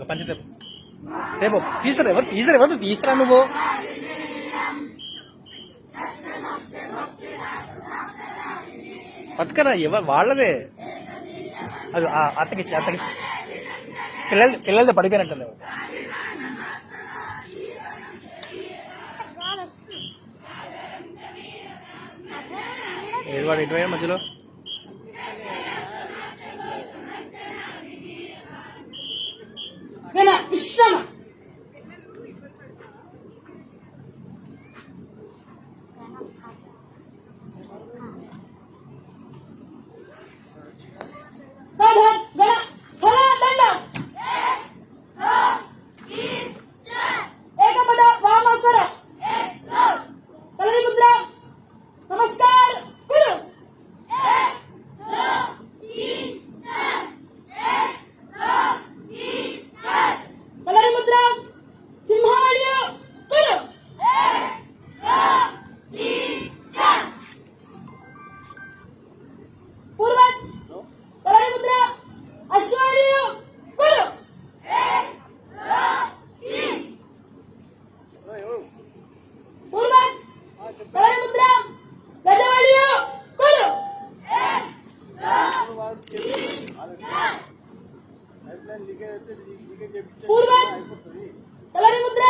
పంచ రేపు ఎవరు తీసురా నువ్వు పట్టుకరా ఎవరు వాళ్ళదే అది అత్తకిచ్చి పిల్లలతో పడిపోయినట్టుంది ఏడు ఇటువైనా మధ్యలో విశ్రమ ఏకపద వామాసర కలరి ముద్ర నమస్కార్ కురు కలరి ముద్ర సింహాడియో కురు పూర్వత్ కలరి ముద్ర అశ్వాడియో కురు పూర్వత్ కలరి ముద్ర గజవాడియో కురు పూర్వత్ కలరి ముద్ర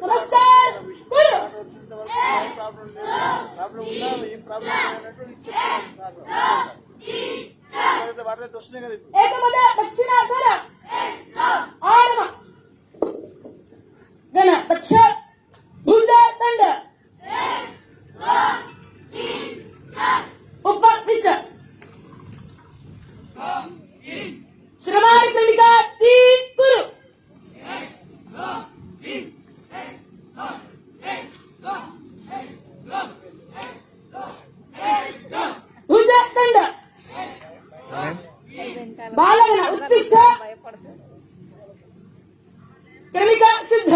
నమస్కార్ కురు ఏకపద దక్షిణాసన ఆరమ గణ దక్ష భుజ దండ ఉపవిశ శ్రమారి కళికా తీ కురు భుజ దండ బాలగణ ఉత్తిష్ట క్రమిక సిద్ధ